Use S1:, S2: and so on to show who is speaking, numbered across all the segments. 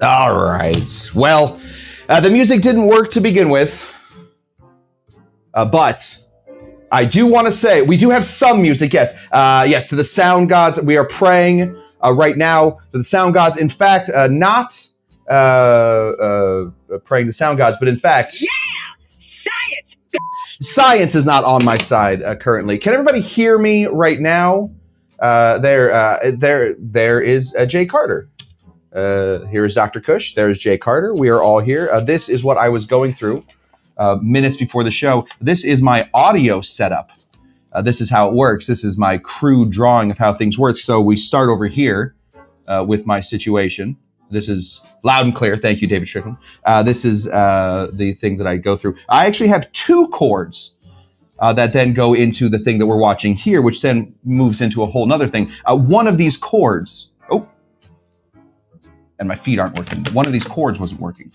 S1: All right. Well, the music didn't work to begin with, but I do want to say we do have some music. Yes, yes. To the sound gods, we are praying right now to the sound gods. In fact, not praying to sound gods, but in fact, science. Science is not on my side currently. Can everybody hear me right now? There is Jay Carter. Here is Dr. Cush. There's Jay Carter. We are all here. This is what I was going through minutes before the show. This is my audio setup. This is how it works. This is my crude drawing of how things work. So we start over here with my situation. This is loud and clear. Thank you, David Strickland. This is the thing that I go through. I actually have two chords that then go into the thing that we're watching here, which then moves into a whole nother thing. One of these chords, and my feet aren't working. One of these chords wasn't working.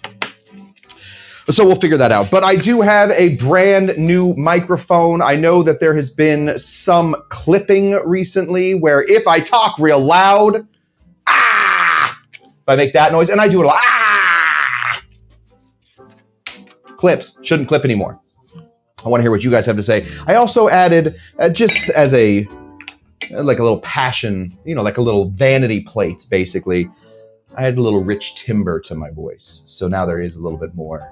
S1: So we'll figure that out. But I do have a brand new microphone. I know that there has been some clipping recently where if I talk real loud, if I make that noise, and I do it a lot, clips, shouldn't clip anymore. I want to hear what you guys have to say. I also added, just as a, like a little passion, like a little vanity plate, basically, I had a little rich timbre to my voice. So now there is a little bit more,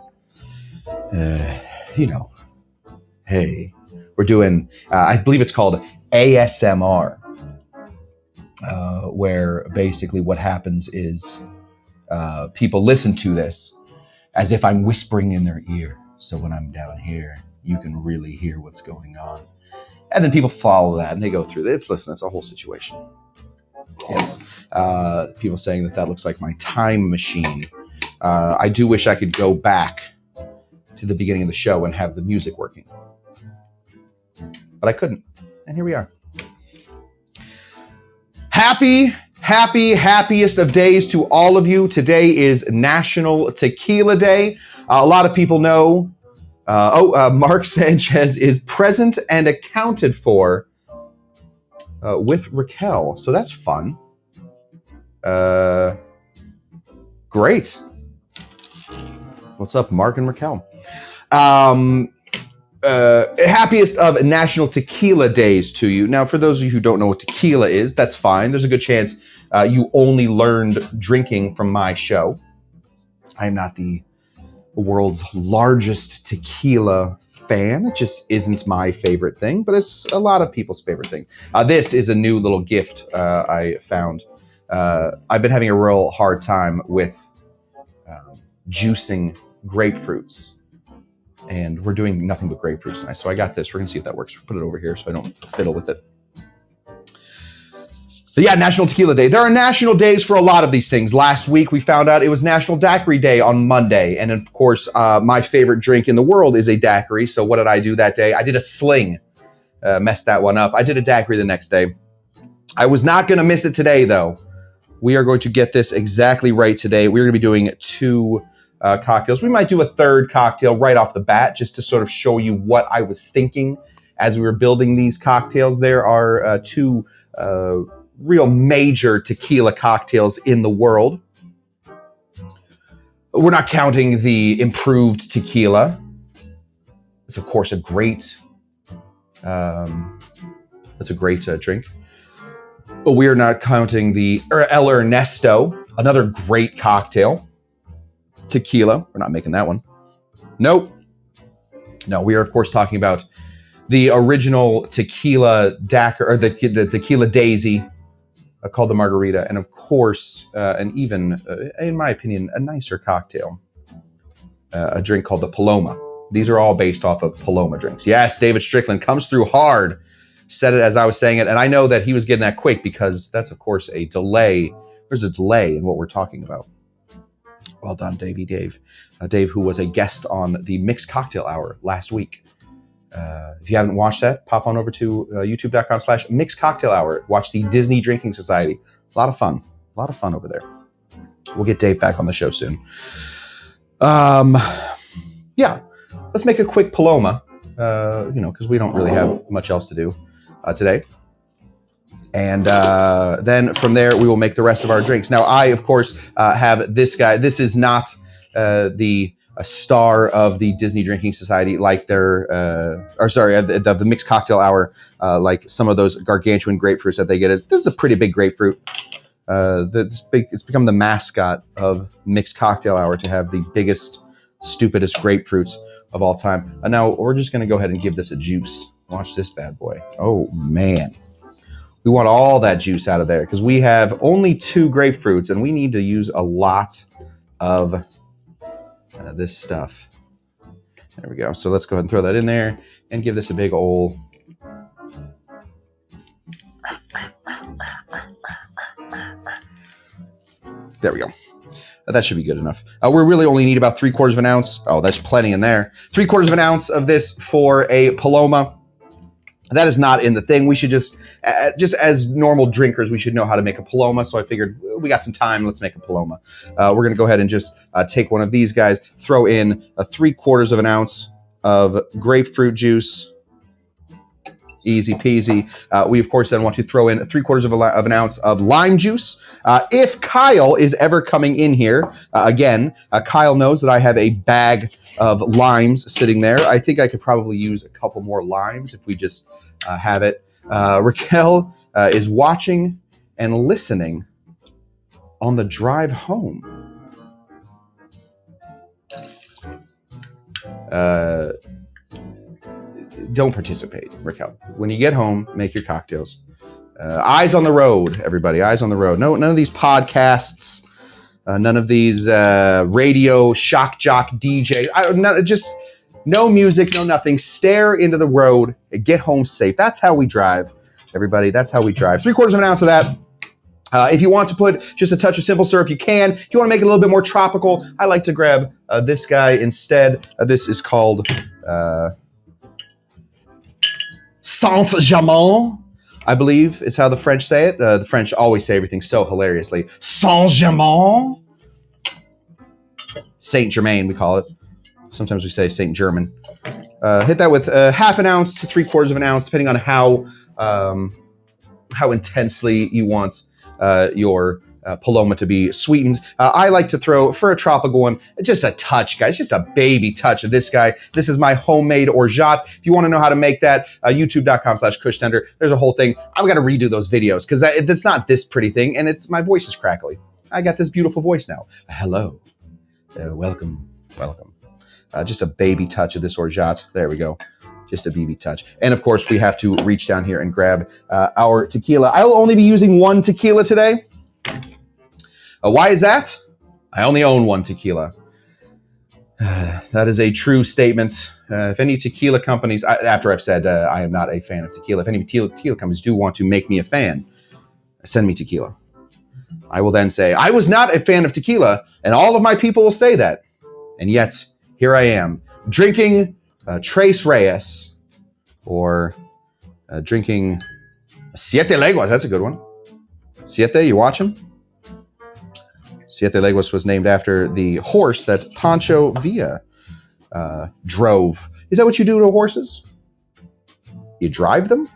S1: hey, we're doing, I believe it's called ASMR, where basically what happens is people listen to this as if I'm whispering in their ear. So when I'm down here, you can really hear what's going on. And then people follow that and they go through this. Listen, it's a whole situation. Yes. People saying that looks like my time machine. I do wish I could go back to the beginning of the show and have the music working. But I couldn't. And here we are. Happiest of days to all of you. Today is National Tequila Day. A lot of people know. Mark Sanchez is present and accounted for with Raquel. So that's fun. Great. What's up, Mark and Raquel? Happiest of National Tequila Days to you. Now, for those of you who don't know what tequila is, that's fine. There's a good chance you only learned drinking from my show. I am not the world's largest tequila fan. It just isn't my favorite thing, but it's a lot of people's favorite thing. This is a new little gift I found. I've been having a real hard time with juicing grapefruits, and we're doing nothing but grapefruits tonight. So I got this. We're gonna see if that works. Put it over here so I don't fiddle with it. But yeah, National Tequila Day. There are national days for a lot of these things. Last week, we found out it was National Daiquiri Day on Monday. And of course, my favorite drink in the world is a daiquiri. So what did I do that day? I did a sling. Messed that one up. I did a daiquiri the next day. I was not going to miss it today, though. We are going to get this exactly right today. We're going to be doing two cocktails. We might do a third cocktail right off the bat, just to sort of show you what I was thinking as we were building these cocktails. There are two real major tequila cocktails in the world. We're not counting the improved tequila. It's of course a great, drink. But we are not counting the El Ernesto, another great cocktail. Tequila, we're not making that one. Nope. No, we are of course talking about the original tequila daiquiri, or the tequila daisy, called the margarita, and of course, an even, in my opinion, a nicer cocktail, a drink called the Paloma. These are all based off of Paloma drinks. Yes, David Strickland comes through hard. Said it as I was saying it, and I know that he was getting that quick because that's, of course, a delay. There's a delay in what we're talking about. Well done, Davey Dave. Dave, who was a guest on the Mixed Cocktail Hour last week. If you haven't watched that, pop on over to youtube.com/Mixed Cocktail Hour. Watch the Disney Drinking Society. A lot of fun over there. We'll get Dave back on the show soon. Yeah, let's make a quick Paloma, because we don't really have much else to do today. And then from there, we will make the rest of our drinks. Now, I, of course, have this guy. This is not a star of the Disney Drinking Society, like their, of the mixed cocktail hour, like some of those gargantuan grapefruits that they get. This is a pretty big grapefruit. It's become the mascot of mixed cocktail hour to have the biggest, stupidest grapefruits of all time. And now we're just going to go ahead and give this a juice. Watch this bad boy. Oh, man. We want all that juice out of there because we have only 2 grapefruits and we need to use a lot of this stuff. There we go. So let's go ahead and throw that in there and give this a big old... There we go. That should be good enough. We really only need about 3/4 of an ounce. Oh, that's plenty in there. 3/4 of an ounce of this for a Paloma. That is not in the thing. We should just as normal drinkers, we should know how to make a Paloma. So I figured we got some time. Let's make a Paloma. We're going to go ahead and just take one of these guys, throw in 3/4 of an ounce of grapefruit juice. Easy peasy. We, of course, then want to throw in 3/4 of an ounce of lime juice. If Kyle is ever coming in here, again, Kyle knows that I have a bag of limes sitting there. I think I could probably use a couple more limes if we just have it. Raquel is watching and listening on the drive home. Don't participate, Raquel. When you get home, make your cocktails. Eyes on the road, everybody. Eyes on the road. No, none of these podcasts. None of these radio shock jock DJ. Just no music, no nothing. Stare into the road and get home safe. That's how we drive, everybody. That's how we drive. 3/4 of an ounce of that. If you want to put just a touch of simple syrup, you can. If you want to make it a little bit more tropical, I like to grab this guy instead. This is called Saint-Germain, I believe is how the French say it. The French always say everything so hilariously. Saint-Germain. Saint-Germain, we call it. Sometimes we say Saint-German. Hit that with 1/2 ounce to 3/4 of an ounce, depending on how intensely you want your Paloma to be sweetened. I like to throw, for a tropical one, just a touch, guys, just a baby touch of this guy. This is my homemade Orgeat. If you want to know how to make that, youtube.com/CushTender. There's a whole thing. I'm going to redo those videos because it's not this pretty thing, and my voice is crackly. I got this beautiful voice now. Hello. Welcome. Just a baby touch of this Orgeat. There we go. Just a baby touch. And of course, we have to reach down here and grab our tequila. I'll only be using 1 tequila today. Why is that? I only own 1 tequila. That is a true statement. If any tequila companies, after I've said I am not a fan of tequila, if any tequila companies do want to make me a fan, send me tequila. I will then say, I was not a fan of tequila, and all of my people will say that. And yet, here I am, drinking Tres Reyes, or drinking Siete Leguas. That's a good one. Siete, you watch him? Siete Leguas was named after the horse that Pancho Villa drove. Is that what you do to horses? You drive them?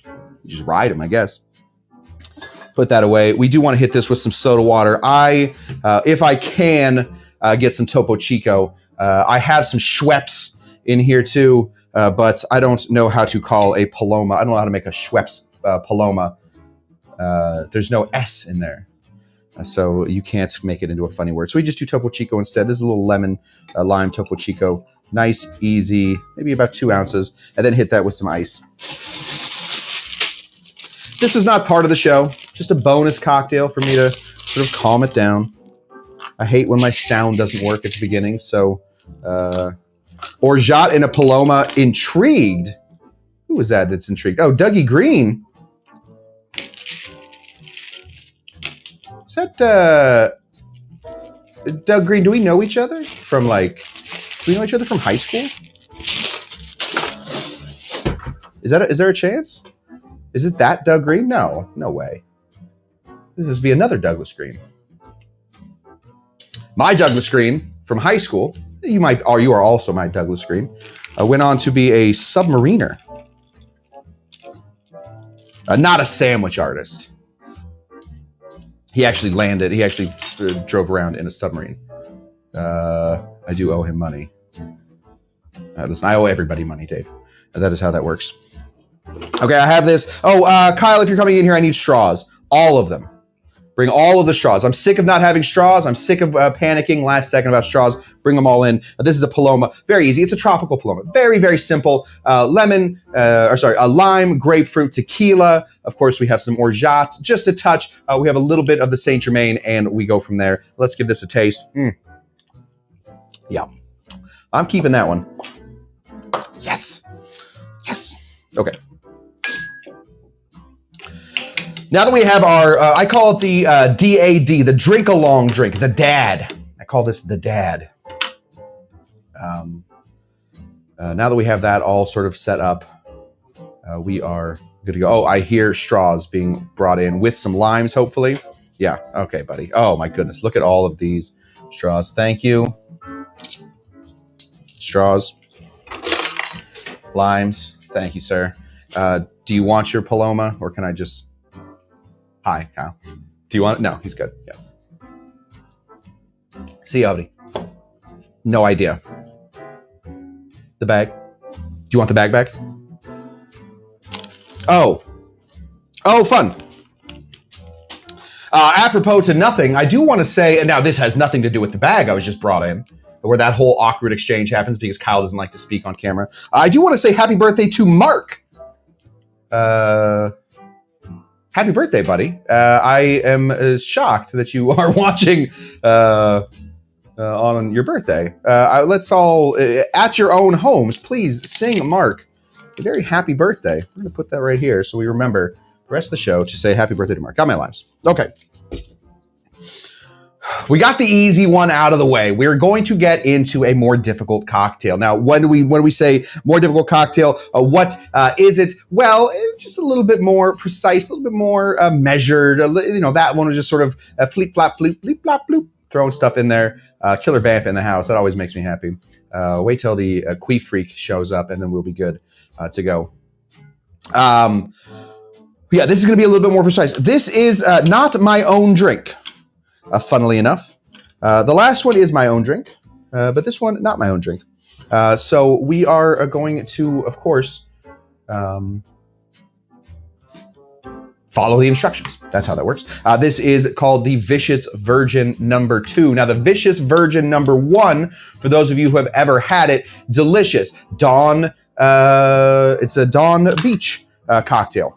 S1: You just ride them, I guess. Put that away. We do want to hit this with some soda water. If I can, get some Topo Chico. I have some Schweppes in here too, but I don't know how to call a Paloma. I don't know how to make a Schweppes Paloma. There's no S in there. So you can't make it into a funny word. So we just do Topo Chico instead. This is a little lemon lime Topo Chico. Nice, easy, maybe about 2 ounces. And then hit that with some ice. This is not part of the show. Just a bonus cocktail for me to sort of calm it down. I hate when my sound doesn't work at the beginning. So Orgeat and a Paloma, intrigued. Who was that that's intrigued? Oh, Dougie Green. Is that Doug Green? Do we know each other from do we know each other from high school? Is there a chance? Is it that Doug Green? No way. This must be another Douglas Green. My Douglas Green from high school. You are also my Douglas Green. Went on to be a submariner. Not a sandwich artist. He actually landed. He actually drove around in a submarine. I do owe him money. Listen, I owe everybody money, Dave. That is how that works. Okay, I have this. Oh, Kyle, if you're coming in here, I need straws. All of them. Bring all of the straws. I'm sick of not having straws. I'm sick of panicking last second about straws. Bring them all in. This is a Paloma. Very easy. It's a tropical Paloma. Very, very simple. A lime, grapefruit, tequila. Of course, we have some Orgeat. Just a touch. We have a little bit of the Saint Germain, and we go from there. Let's give this a taste. Yeah. I'm keeping that one. Yes. Yes. Okay. Now that we have our, I call it the DAD, the drink-along drink, the dad. I call this the dad. Now that we have that all sort of set up, we are good to go. Oh, I hear straws being brought in with some limes, hopefully. Yeah, okay, buddy. Oh, my goodness. Look at all of these straws. Thank you. Straws. Limes. Thank you, sir. Do you want your Paloma, or can I just... Hi, Kyle. Do you want it? No, he's good. Yeah. See you, buddy. No idea. The bag. Do you want the bag back? Oh. Oh, fun. Apropos to nothing, I do want to say, and now this has nothing to do with the bag I was just brought in, where that whole awkward exchange happens because Kyle doesn't like to speak on camera. I do want to say happy birthday to Mark. Happy birthday, buddy. I am shocked that you are watching on your birthday. Let's all, at your own homes, please sing Mark a very happy birthday. We're going to put that right here so we remember the rest of the show to say happy birthday to Mark. Got my limes. Okay. We got the easy one out of the way. We're going to get into a more difficult cocktail. Now, when do we say more difficult cocktail? What is it? Well, it's just a little bit more precise, a little bit more measured. That one was just sort of fleep, flap, floop, bleep, flop, bloop, throwing stuff in there. Killer vamp in the house. That always makes me happy. Wait till the Queef Freak shows up, and then we'll be good to go. Yeah, this is going to be a little bit more precise. This is not my own drink. Funnily enough, the last one is my own drink, but this one, not my own drink. So we are going to, of course, follow the instructions. That's how that works. This is called the Vicious Virgin number 2. Now, the Vicious Virgin number 1, for those of you who have ever had it, delicious. Dawn, it's a Dawn Beach cocktail.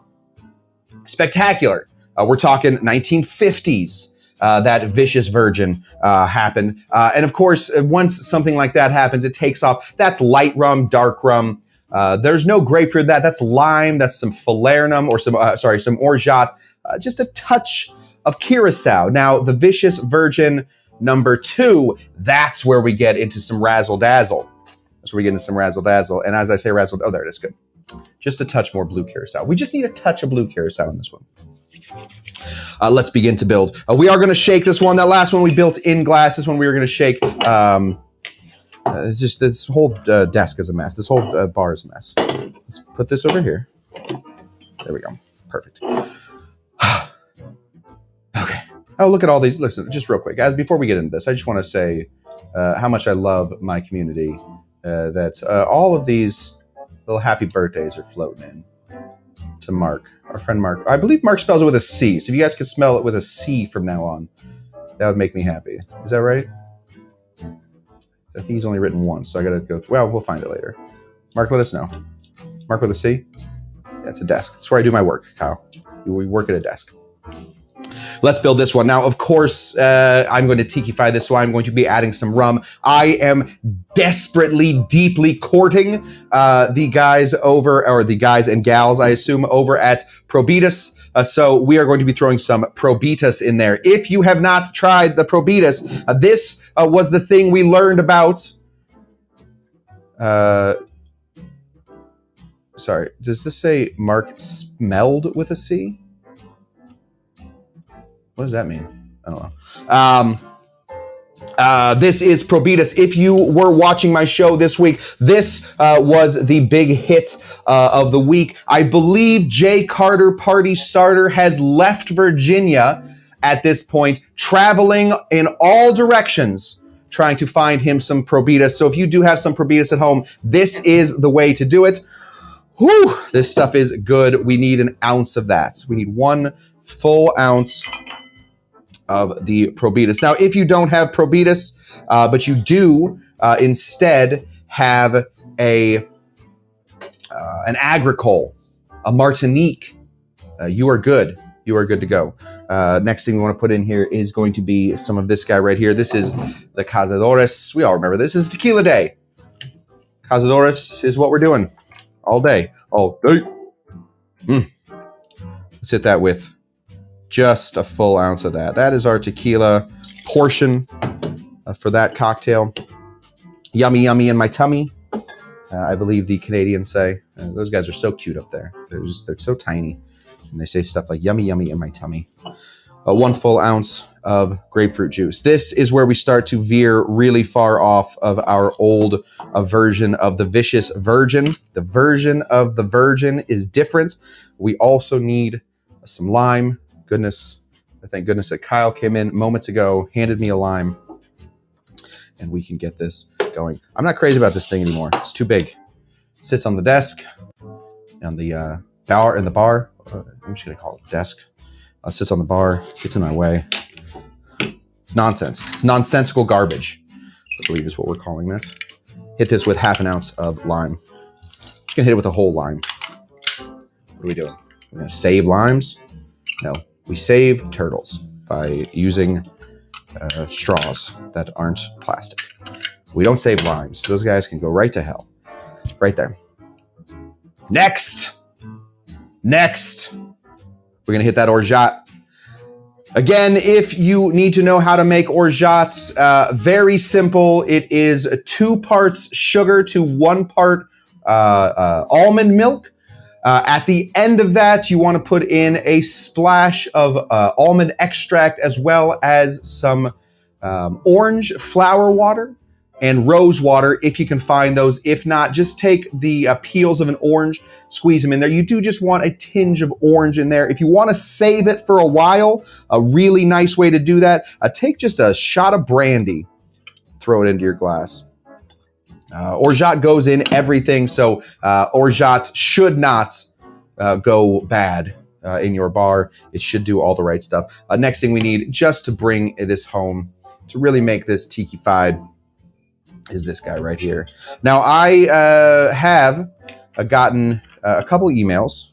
S1: Spectacular. We're talking 1950s. That Vicious Virgin happened. And of course, once something like that happens, it takes off. That's light rum, dark rum. There's no grapefruit in that. That's lime. That's some Falernum or some Orgeat. Just a touch of Curacao. Now, the Vicious Virgin number 2, that's where we get into some razzle dazzle. That's where we get into some razzle dazzle. And as I say razzle, oh, there it is. Good. Just a touch more blue Curacao. We just need a touch of blue Curacao in this one. Let's begin to build. We are going to shake this one. That last one we built in glass. This one we were going to shake. It's just this whole desk is a mess. This whole bar is a mess. Let's put this over here. There we go. Perfect. Okay. Oh, look at all these. Listen, just real quick, guys, before we get into this, I just want to say how much I love my community. That all of these little happy birthdays are floating in to Mark, our friend Mark. I believe Mark spells it with a C. So if you guys could spell it with a C from now on, that would make me happy. Is that right? I think he's only written once, so I got to go. Well, we'll find it later. Mark, let us know. Mark with a C? Yeah, it's a desk. That's where I do my work, Kyle. We work at a desk. Let's build this one. Now, of course, I'm going to tiki-fy this, so I'm going to be adding some rum. I am desperately, deeply courting the guys over, or the guys and gals, I assume, over at Probitas. So we are going to be throwing some Probitas in there. If you have not tried the Probitas, this was the thing we learned about. Sorry, does this say Mark smelled with a C? What does that mean? I don't know. This is Probitas. If you were watching my show this week, this was the big hit of the week. I believe Jay Carter, Party Starter, has left Virginia at this point, traveling in all directions, trying to find him some Probitas. So if you do have some Probitas at home, this is the way to do it. Whew, this stuff is good. We need an ounce of that. We need 1 full ounce of the Probitas. Now, if you don't have Probitas, but you do instead have an Agricole, a Martinique, you are good. You are good to go. Next thing we want to put in here is going to be some of this guy right here. This is the Cazadores. We all remember this is Tequila Day. Cazadores is what we're doing all day. All day. Let's hit that with just a full ounce of that. That is our tequila portion for that cocktail. Yummy, yummy in my tummy. I believe the Canadians say. Those guys are so cute up there. They're so tiny. And they say stuff like yummy, yummy in my tummy. 1 full ounce of grapefruit juice. This is where we start to veer really far off of our old version of the Vicious Virgin. The version of the Virgin is different. We also need some lime. Goodness, thank goodness that Kyle came in moments ago, handed me a lime, and we can get this going. I'm not crazy about this thing anymore. It's too big. It sits on the desk, on the bar, in the bar. I'm just gonna call it desk. Sits on the bar, gets in my way. It's nonsense. It's nonsensical garbage, I believe is what we're calling this. Hit this with 1/2 ounce of lime. Just gonna hit it with a whole lime. What are we doing? We're gonna save limes? No. We save turtles by using straws that aren't plastic. We don't save limes. Those guys can go right to hell. Right there. Next. We're going to hit that Orgeat. Again, if you need to know how to make Orgeats, very simple. It is 2 parts sugar to 1 part almond milk. At the end of that, you want to put in a splash of almond extract as well as some orange flower water and rose water if you can find those. If not, just take the peels of an orange, squeeze them in there. You do just want a tinge of orange in there. If you want to save it for a while, a really nice way to do that, take just a shot of brandy, throw it into your glass. Orgeat goes in everything, so Orgeat should not go bad in your bar. It should do all the right stuff. Next thing we need, just to bring this home, to really make this tiki-fied, is this guy right here. Now, I have gotten a couple emails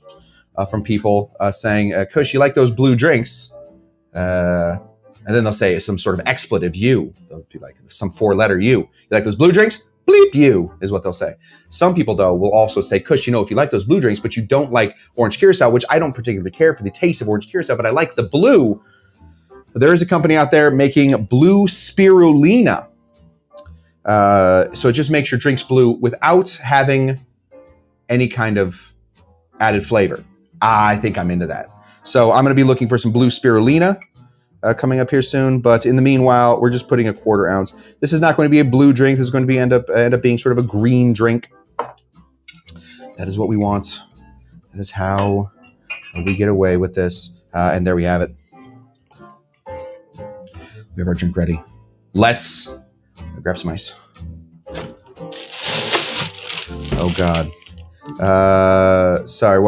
S1: from people saying, Cush, you like those blue drinks? And then they'll say some sort of expletive, you. They'll be like some 4-letter U. You like those blue drinks? Bleep you, is what they'll say. Some people, though, will also say, Cush, if you like those blue drinks, but you don't like orange curacao, which I don't particularly care for the taste of orange curacao, but I like the blue. There is a company out there making blue spirulina. So it just makes your drinks blue without having any kind of added flavor. I think I'm into that. So I'm going to be looking for some blue spirulina coming up here soon. But in the meanwhile, we're just putting a 1/4 ounce. This is not going to be a blue drink. This is going to be end up being sort of a green drink. That is what we want. That is how we get away with this. And there we have it. We have our drink ready. Let's grab some ice. Oh God. Sorry.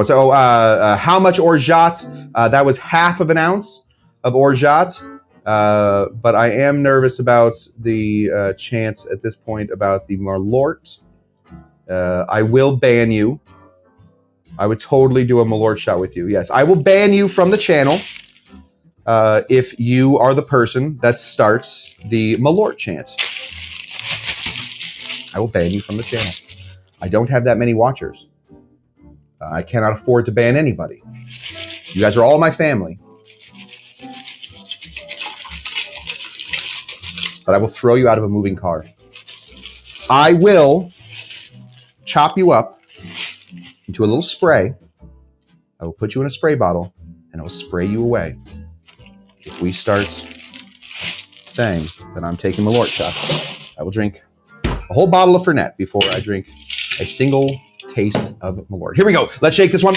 S1: How much Orgeat? That was 1/2 ounce of Orgeat. But I am nervous about the chance at this point about the Malort. I will ban you. I would totally do a Malort shot with you. Yes, I will ban you from the channel if you are the person that starts the Malort chant. I will ban you from the channel. I don't have that many watchers. I cannot afford to ban anybody. You guys are all my family. But I will throw you out of a moving car. I will chop you up into a little spray. I will put you in a spray bottle and I will spray you away if we start saying that I'm taking Malort shots. I will drink a whole bottle of Fernet before I drink a single taste of Malort. Here we go. Let's shake this one.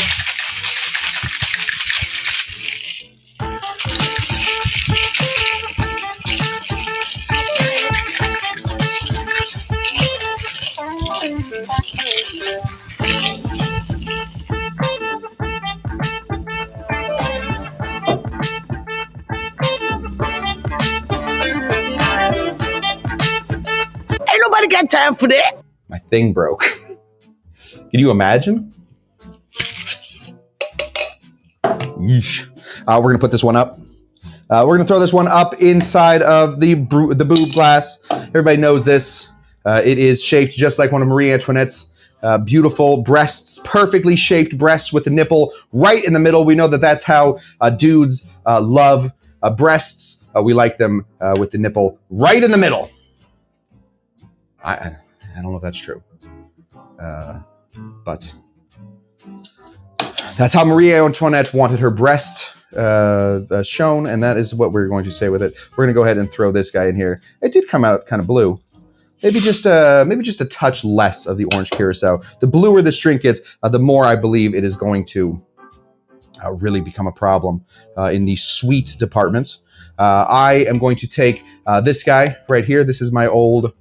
S2: Ain't nobody got time for that.
S1: My thing broke. Can you imagine? Yeesh. We're going to put this one up. We're going to throw this one up inside of the boob glass. Everybody knows this. It is shaped just like one of Marie Antoinette's beautiful breasts, perfectly shaped breasts with the nipple right in the middle. We know that that's how dudes love breasts. We like them with the nipple right in the middle. I don't know if that's true. But that's how Marie Antoinette wanted her breast shown, and that is what we're going to say with it. We're going to go ahead and throw this guy in here. It did come out kind of blue. Maybe just a touch less of the orange curacao. The bluer this drink gets, the more I believe it is going to really become a problem in the sweet department. I am going to take this guy right here. This is my old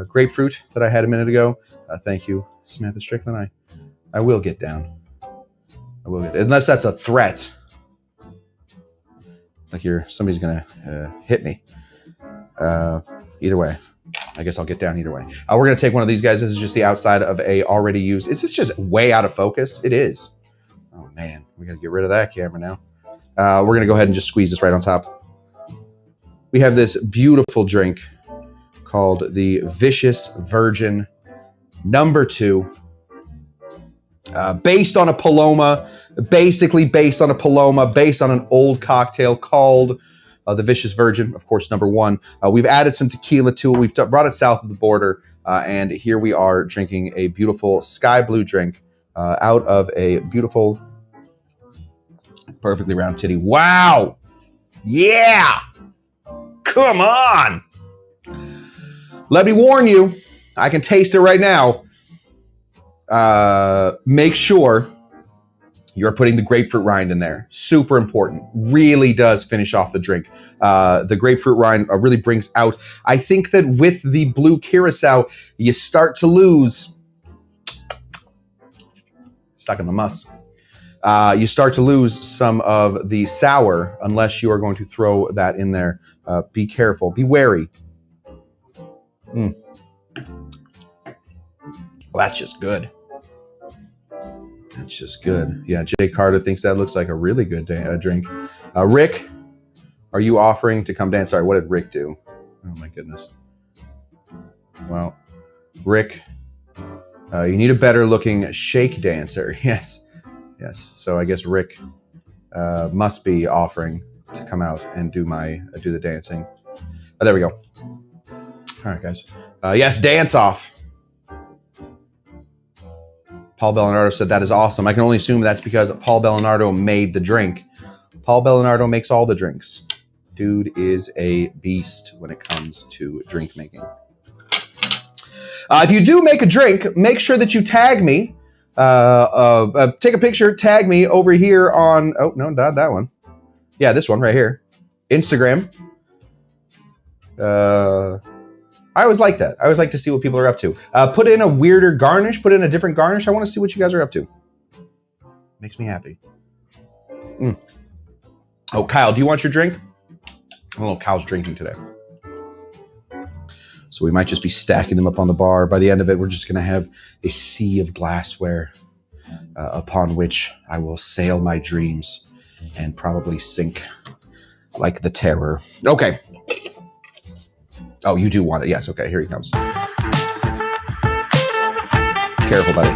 S1: grapefruit that I had a minute ago. Thank you, Samantha Strickland. I will get down. I will get, unless that's a threat. Like somebody's gonna hit me. Either way, I guess I'll get down either way. We're gonna take one of these guys. This is just the outside of a already used. Is this just way out of focus? It is. Oh man, we gotta get rid of that camera now. We're gonna go ahead and just squeeze this right on top. We have this beautiful drink called the Vicious Virgin #2. Based on a Paloma, basically based on a Paloma, based on an old cocktail called the Vicious Virgin, of course, #1. We've added some tequila to it. We've brought it south of the border, and here we are drinking a beautiful sky blue drink out of a beautiful, perfectly round titty. Wow! Yeah! Come on! Let me warn you, I can taste it right now. Make sure you're putting the grapefruit rind in there. Super important. Really does finish off the drink. The grapefruit rind really brings out, I think that with the blue curacao, you start to lose, stuck in the muss. You start to lose some of the sour unless you are going to throw that in there. Be careful, be wary. Well, that's just good. That's just good. Yeah, Jay Carter thinks that looks like a really good drink. Rick, are you offering to come dance? Sorry, what did Rick do? Oh my goodness. Well, Rick, you need a better looking shake dancer. Yes, yes. So I guess Rick must be offering to come out and do the dancing. Oh, there we go. All right, guys. Yes, dance off. Paul Bellinardo said that is awesome. I can only assume that's because Paul Bellinardo made the drink. Paul Bellinardo makes all the drinks. Dude is a beast when it comes to drink making. If you do make a drink, make sure that you tag me. Take a picture, tag me over here on, oh, no, not that one. Yeah, this one right here. Instagram. I always like that. I always like to see what people are up to. Put in a weirder garnish. Put in a different garnish. I want to see what you guys are up to. Makes me happy. Oh, Kyle, do you want your drink? Oh, Kyle's drinking today. So we might just be stacking them up on the bar. By the end of it, we're just going to have a sea of glassware upon which I will sail my dreams and probably sink like the terror. Okay. Oh, you do want it. Yes. Okay. Here he comes. Careful, buddy.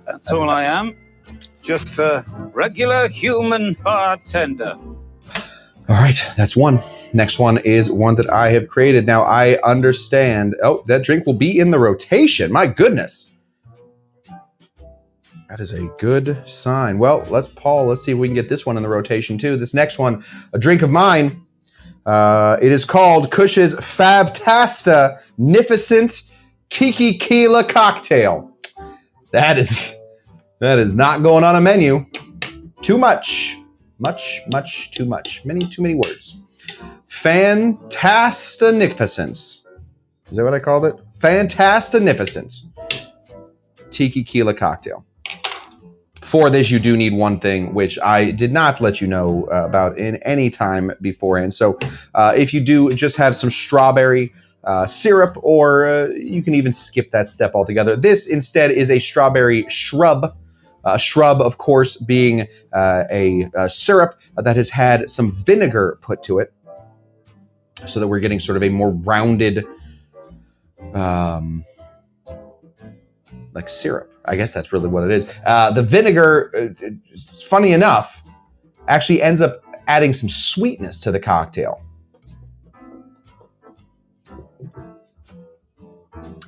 S3: That's all I am. Just a regular human bartender.
S1: All right, that's one. Next one is one that I have created. Now I understand. Oh, that drink will be in the rotation. My goodness. That is a good sign. Well, let's see if we can get this one in the rotation too. This next one, a drink of mine. It is called Cush's Fab-tasta-nificent Tiki-Quila cocktail. That is not going on a menu. Too much. Much too much. Too many words. Fab-tasta-nificent. Is that what I called it? Fab-tasta-nificent Tiki-Quila cocktail. For this, you do need one thing, which I did not let you know about in any time beforehand. So if you do just have some strawberry syrup, or you can even skip that step altogether. This instead is a strawberry shrub. Shrub, of course, being a syrup that has had some vinegar put to it, so that we're getting sort of a more rounded like syrup. I guess that's really what it is. The vinegar, funny enough, actually ends up adding some sweetness to the cocktail.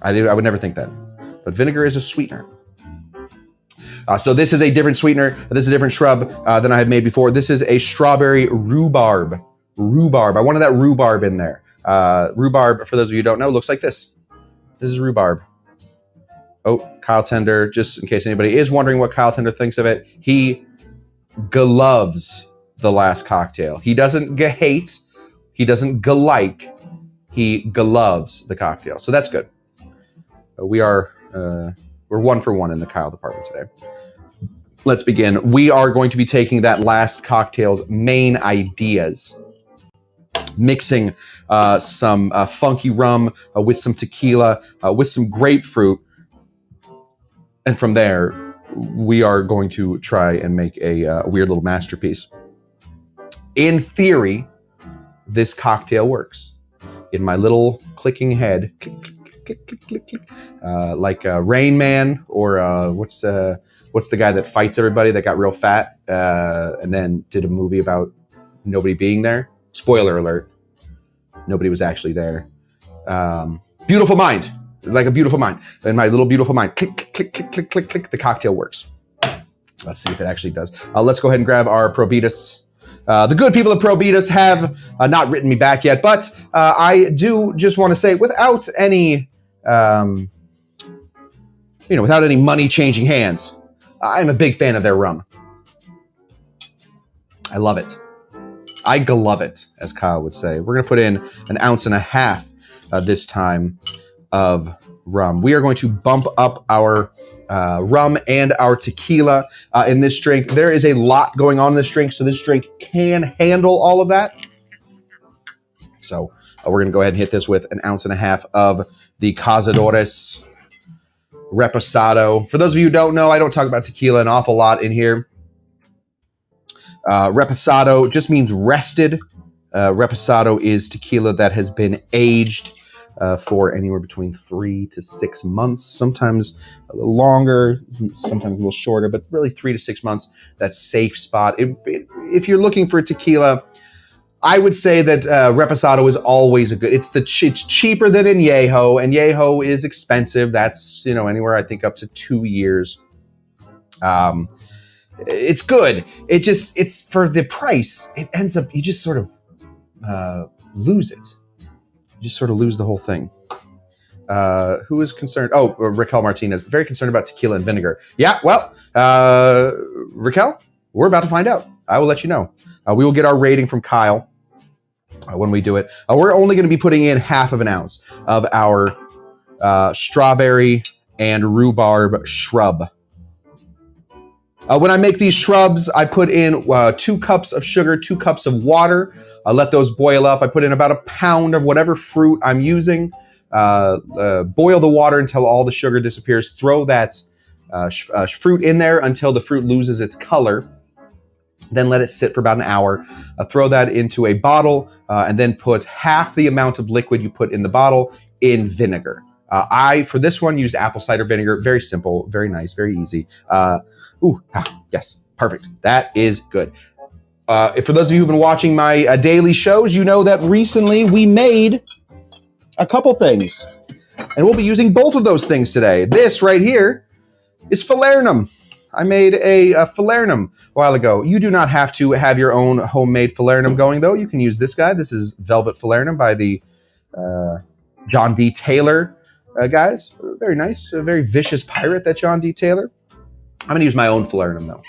S1: I would never think that, but vinegar is a sweetener. So this is a different sweetener. This is a different shrub than I have made before. This is a strawberry-rhubarb. Rhubarb. I wanted that rhubarb in there. Rhubarb, for those of you who don't know, looks like this. This is rhubarb. Oh, Kyle Tender, just in case anybody is wondering what Kyle Tender thinks of it, he gloves the last cocktail. He doesn't hate, he doesn't like, he gloves the cocktail. So that's good. We're 1 for 1 in the Kyle department today. Let's begin. We are going to be taking that last cocktail's main ideas, mixing some funky rum with some tequila, with some grapefruit. And from there, we are going to try and make a weird little masterpiece. In theory, this cocktail works. In my little clicking head, click, click, click, click, click, click, like Rain Man, or what's the guy that fights everybody that got real fat and then did a movie about nobody being there? Spoiler alert. Nobody was actually there. Beautiful Mind. Like a beautiful mind. In my little beautiful mind, click, click, click, click, click, click, click, the cocktail works. Let's see if it actually does. Let's go ahead and grab our Probitas. The good people of Probitas have not written me back yet, but I do just want to say, without any, without any money changing hands, I'm a big fan of their rum. I love it. I glove it, as Kyle would say. We're going to put in 1.5 ounces this time of rum. We are going to bump up our rum and our tequila in this drink. There is a lot going on in this drink, so this drink can handle all of that. So we're going to go ahead and hit this with 1.5 ounces of the Cazadores Reposado. For those of you who don't know, I don't talk about tequila an awful lot in here. Reposado just means rested. Reposado is tequila that has been aged for anywhere between 3 to 6 months, sometimes a little longer, sometimes a little shorter, but really 3 to 6 months, that safe spot. If you're looking for a tequila, I would say that Reposado is always a good, it's cheaper than Añejo, and Añejo is expensive. That's, anywhere I think up to 2 years. It's good. It's for the price, it ends up, you just sort of lose it. You just sort of lose the whole thing. Who is concerned? Oh, Raquel Martinez, very concerned about tequila and vinegar. Yeah, well, Raquel, we're about to find out. I will let you know. We will get our rating from Kyle when we do it. We're only going to be putting in 1/2 ounce of our strawberry and rhubarb shrub. When I make these shrubs, I put in 2 cups of sugar, 2 cups of water. Let those boil up. I put in about 1 pound of whatever fruit I'm using. Boil the water until all the sugar disappears. Throw that fruit in there until the fruit loses its color. Then let it sit for about an hour. Throw that into a bottle and then put half the amount of liquid you put in the bottle in vinegar. I, for this one, used apple cider vinegar. Very simple, very nice, very easy. Yes, perfect. That is good. For those of you who've been watching my daily shows, you know that recently we made a couple things. And we'll be using both of those things today. This right here is Falernum. I made a Falernum a while ago. You do not have to have your own homemade Falernum going, though. You can use this guy. This is Velvet Falernum by the John D. Taylor guys. Very nice. A very vicious pirate, that John D. Taylor. I'm going to use my own Falernum, though.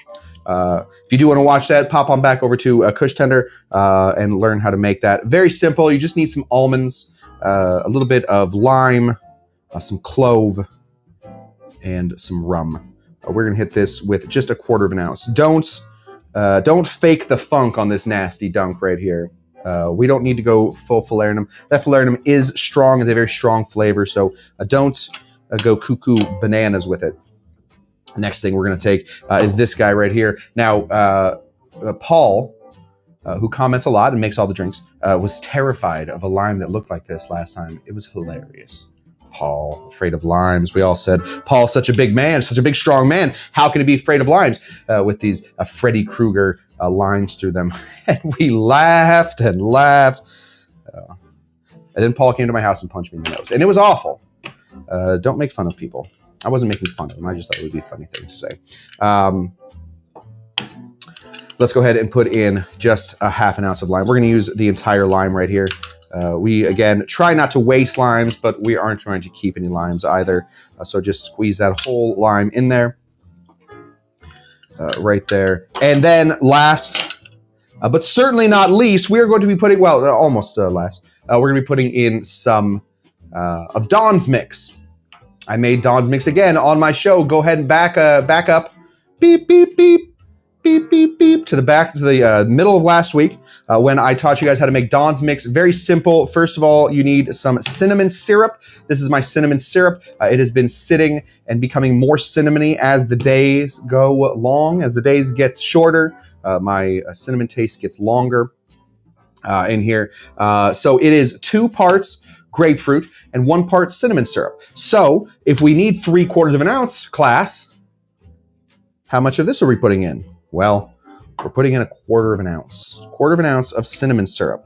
S1: If you do want to watch that, pop on back over to Cush Tender and learn how to make that. Very simple. You just need some almonds, a little bit of lime, some clove, and some rum. We're going to hit this with just 1/4 ounce. Don't fake the funk on this nasty dunk right here. We don't need to go full Falernum. That Falernum is strong. It's a very strong flavor, so don't go cuckoo bananas with it. Next thing we're going to take is this guy right here. Now, Paul, who comments a lot and makes all the drinks, was terrified of a lime that looked like this last time. It was hilarious. Paul, afraid of limes. We all said, Paul's such a big man, such a big, strong man. How can he be afraid of limes? With these Freddy Krueger lines through them. And we laughed and laughed. And then Paul came to my house and punched me in the nose. And it was awful. Don't make fun of people. I wasn't making fun of them. I just thought it would be a funny thing to say. Let's go ahead and put in just 1/2 ounce of lime. We're going to use the entire lime right here. We, again, try not to waste limes, but we aren't trying to keep any limes either. So just squeeze that whole lime in there. Right there. And then last, but certainly not least, we are going to be putting, well, almost last, we're going to be putting in some of Dawn's Mix. I made Dawn's Mix again on my show. Go ahead and back up. Beep, beep, beep. Beep, beep, beep. To the middle of last week when I taught you guys how to make Dawn's Mix. Very simple. First of all, you need some cinnamon syrup. This is my cinnamon syrup. It has been sitting and becoming more cinnamony as the days go long. As the days get shorter, my cinnamon taste gets longer in here. So it is 2 parts grapefruit and 1 part cinnamon syrup. So if we need 3/4 ounce, class, how much of this are we putting in? Well, we're putting in 1/4 ounce. 1/4 ounce of cinnamon syrup.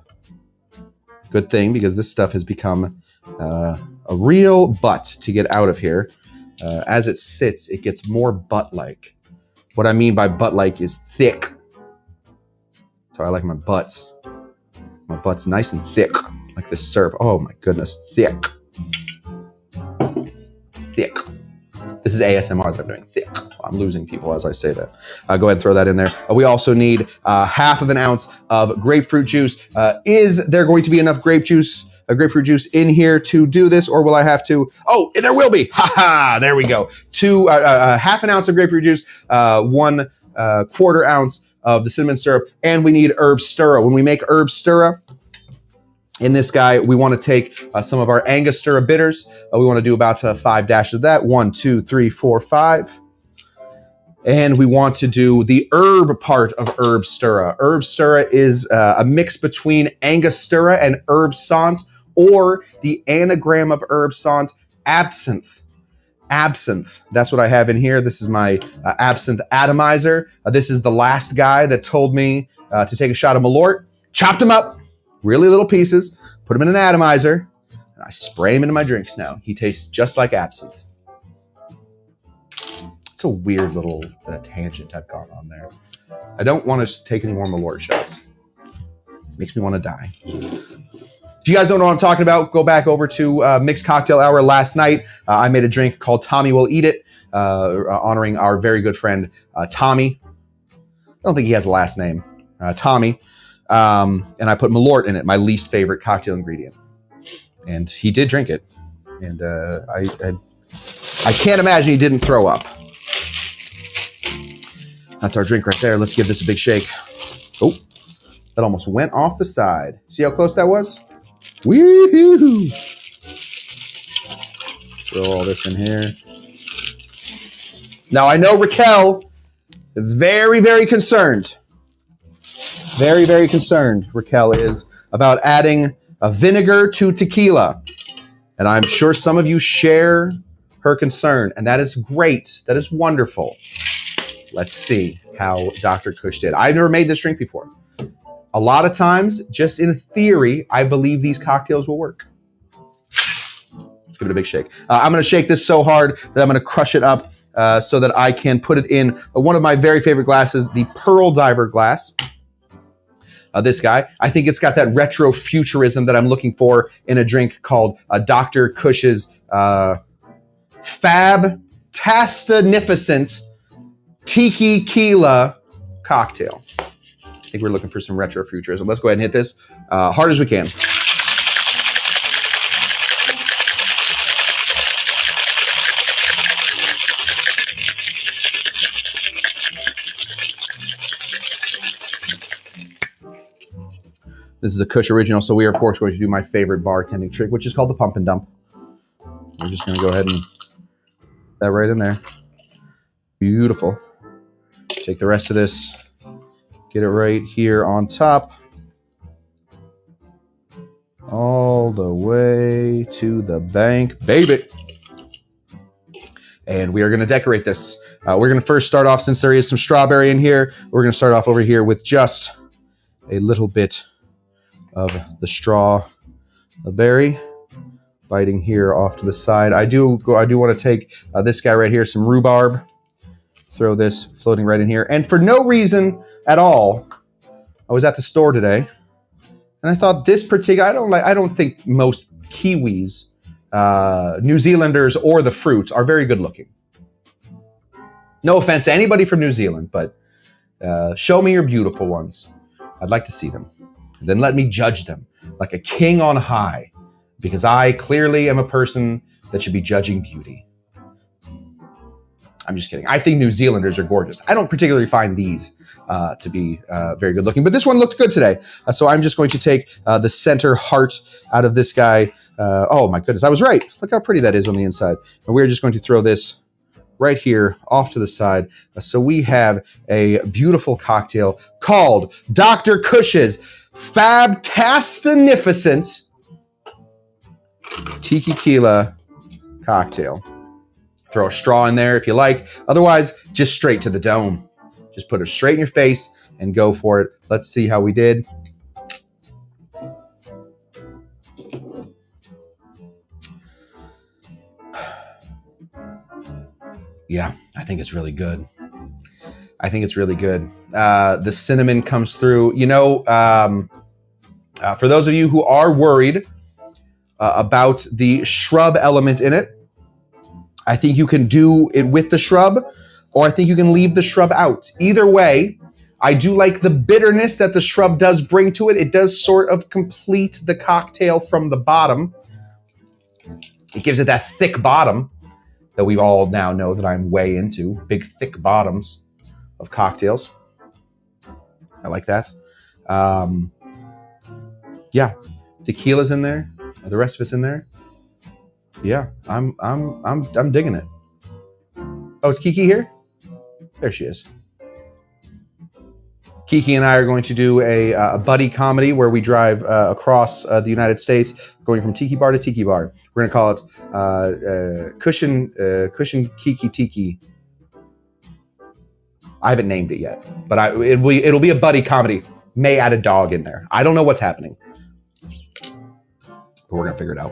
S1: Good thing, because this stuff has become a real butt to get out of here. As it sits, it gets more butt-like. What I mean by butt-like is thick. So I like my butts. My butt's nice and thick, like this syrup. Oh my goodness, thick. Thick. This is ASMR that I'm doing. Thick. I'm losing people as I say that. Go ahead and throw that in there. We also need 1/2 ounce of grapefruit juice. Is there going to be enough grapefruit juice in here to do this, or will I have to? Oh, there will be. Ha ha! There we go. 1/2 ounce of grapefruit juice, 1/4 ounce of the cinnamon syrup, and we need Herbstura. When we make Herbstura, in this guy, we want to take some of our Angostura bitters. We want to do about 5 dashes of that. 1, 2, 3, 4, 5. And we want to do the herb part of Herbstura. Herbstura is a mix between Angostura and Herb Sans, or the anagram of Herb Sans, absinthe. Absinthe. That's what I have in here. This is my absinthe atomizer. This is the last guy that told me to take a shot of Malort. Chopped him up. Really little pieces, put them in an atomizer, and I spray them into my drinks now. He tastes just like absinthe. It's a weird little tangent I've gone on there. I don't want to take any more Malort shots. Makes me want to die. If you guys don't know what I'm talking about, go back over to Mixed Cocktail Hour last night. I made a drink called Tommy Will Eat It, honoring our very good friend, Tommy. I don't think he has a last name. Tommy. And I put Malort in it, my least favorite cocktail ingredient. And he did drink it. And I can't imagine he didn't throw up. That's our drink right there. Let's give this a big shake. Oh, that almost went off the side. See how close that was? Woo-hoo! Throw all this in here. Now, I know Raquel, very, very concerned. Very, very concerned, Raquel is, about adding a vinegar to tequila. And I'm sure some of you share her concern, and that is great. That is wonderful. Let's see how Dr. Cush did. I've never made this drink before. A lot of times, just in theory, I believe these cocktails will work. Let's give it a big shake. I'm going to shake this so hard that I'm going to crush it up so that I can put it in one of my very favorite glasses, the Pearl Diver glass. This guy, I think it's got that retro futurism that I'm looking for in a drink called Dr. Cush's Fab-tasta-nificent Tiki-Quila cocktail. I think we're looking for some retro futurism. Let's go ahead and hit this hard as we can. This is a Cush original, so we are, of course, going to do my favorite bartending trick, which is called the pump and dump. We're just going to go ahead and put that right in there. Beautiful. Take the rest of this, get it right here on top. All the way to the bank, baby. And we are going to decorate this. We're going to first start off, since there is some strawberry in here, we're going to start off over here with just a little bit of the strawberry, biting here off to the side. I do want to take this guy right here, some rhubarb, throw this floating right in here. And for no reason at all, I was at the store today, and I thought this particular, I don't think most Kiwis, New Zealanders, or the fruits are very good looking. No offense to anybody from New Zealand, but show me your beautiful ones. I'd like to see them. Then let me judge them like a king on high, because I clearly am a person that should be judging beauty. I'm just kidding. I think New Zealanders are gorgeous. I don't particularly find these to be very good looking, but this one looked good today. So I'm just going to take the center heart out of this guy. Oh my goodness, I was right. Look how pretty that is on the inside. And we're just going to throw this right here off to the side. So we have a beautiful cocktail called Dr. Cush's Fab-tasta-nificent Tiki-Quila cocktail. Throw a straw in there if you like. Otherwise, just straight to the dome. Just put it straight in your face and go for it. Let's see how we did. Yeah, I think it's really good. I think it's really good. The cinnamon comes through. You know, for those of you who are worried about the shrub element in it, I think you can do it with the shrub, or I think you can leave the shrub out. Either way, I do like the bitterness that the shrub does bring to it. It does sort of complete the cocktail from the bottom. It gives it that thick bottom that we all now know that I'm way into. Big, thick bottoms of cocktails. I like that. Yeah, tequila's in there. The rest of it's in there. Yeah, I'm digging it. Oh, is Kiki here? There she is. Kiki and I are going to do a buddy comedy where we drive across the United States, going from tiki bar to tiki bar. We're going to call it Cushion Kiki Tiki. I haven't named it yet, but it'll be a buddy comedy. May add a dog in there. I don't know what's happening, but we're going to figure it out.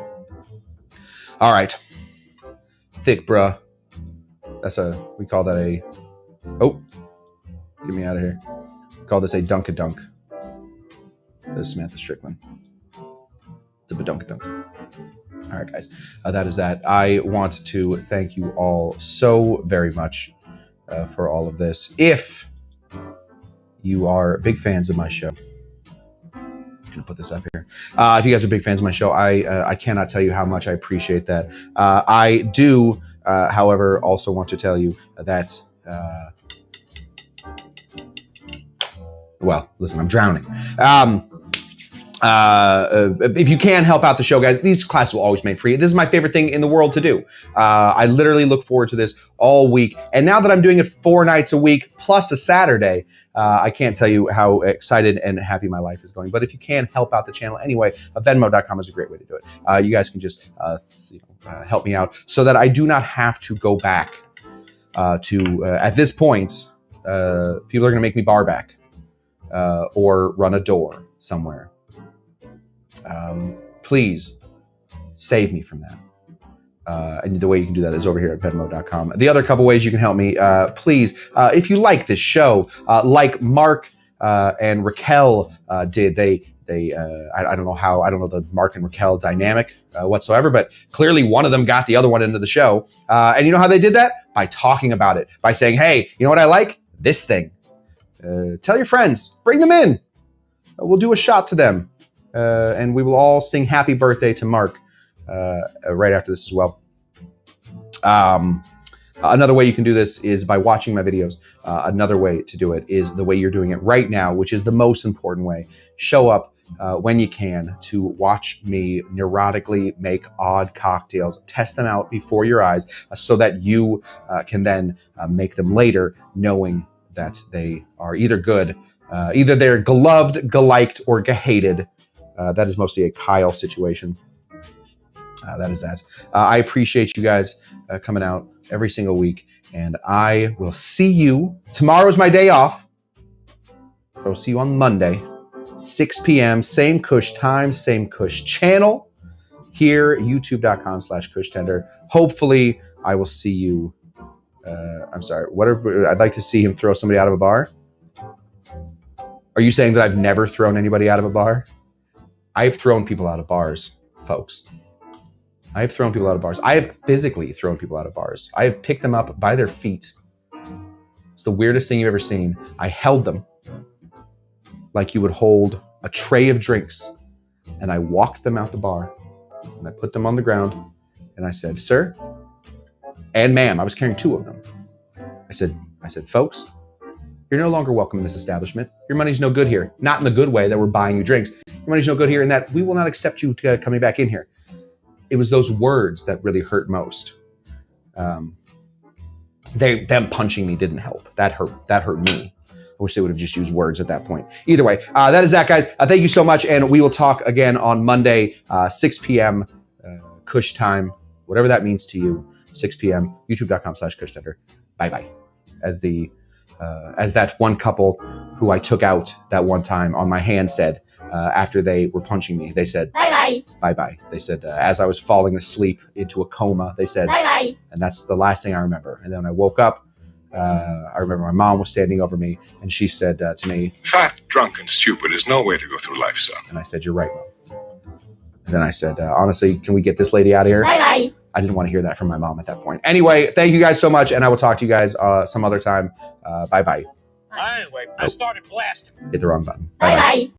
S1: All right. Thick, bruh. We call that a, oh, get me out of here. We call this a dunk-a-dunk. This is Samantha Strickland. It's a badunk-a-dunk. All right, guys. That is that. I want to thank you all so very much for all of this. If you are big fans of my show, I'm gonna put this up here. If you guys are big fans of my show, I cannot tell you how much I appreciate that. I do, however, also want to tell you that, well, listen, I'm drowning. If you can help out the show, guys, these classes will always be made free. This is my favorite thing in the world to do. I literally look forward to this all week. And now that I'm doing it 4 nights a week plus a Saturday, I can't tell you how excited and happy my life is going. But if you can help out the channel anyway, Venmo.com is a great way to do it. You guys can just help me out so that I do not have to go back to, at this point, people are going to make me bar back. or run a door somewhere, please save me from that. And the way you can do that is over here at Venmo.com. The other couple ways you can help me, please, if you like this show, like Mark and Raquel did, I don't know how, I don't know the Mark and Raquel dynamic whatsoever, but clearly one of them got the other one into the show. And you know how they did that? By talking about it, by saying, hey, you know what I like? This thing. Tell your friends, bring them in. We'll do a shot to them. And we will all sing happy birthday to Mark right after this as well. Another way you can do this is by watching my videos. Another way to do it is the way you're doing it right now, which is the most important way. Show up when you can to watch me neurotically make odd cocktails, test them out before your eyes so that you can then make them later, knowing that they are either good, either they're gloved, galiked, or gahated. That is mostly a Kyle situation. That is that. I appreciate you guys coming out every single week, and I will see you. Tomorrow's my day off. I will see you on Monday, 6 p.m. Same Cush time, same Cush channel here, youtube.com/CushTender. Hopefully, I will see you. I'm sorry. Whatever. I'd like to see him throw somebody out of a bar. Are you saying that I've never thrown anybody out of a bar? I've thrown people out of bars, folks. I've thrown people out of bars. I have physically thrown people out of bars. I have picked them up by their feet. It's the weirdest thing you've ever seen. I held them like you would hold a tray of drinks, and I walked them out the bar, and I put them on the ground, and I said, sir and ma'am, I was carrying two of them. I said, folks, you're no longer welcome in this establishment. Your money's no good here. Not in the good way that we're buying you drinks. Your money's no good here in that we will not accept you coming back in here. It was those words that really hurt most. Them punching me didn't help. That hurt me. I wish they would have just used words at that point. Either way, that is that, guys. Thank you so much, and we will talk again on Monday, 6 p.m. Cush time, whatever that means to you. 6 p.m. youtube.com/CushTender. Bye-bye. As that one couple who I took out that one time on my hand said, after they were punching me, they said, bye-bye. Bye-bye. They said, as I was falling asleep into a coma, they said, bye-bye. And that's the last thing I remember. And then when I woke up, I remember my mom was standing over me, and she said to me,
S3: fat, drunk, and stupid is no way to go through life, son.
S1: And I said, you're right, Mom. And then I said, honestly, can we get this lady out of here? Bye-bye. I didn't want to hear that from my mom at that point. Anyway, thank you guys so much, and I will talk to you guys some other time. Bye-bye.
S4: Anyway, I started blasting.
S1: Hit the wrong button. Bye-bye.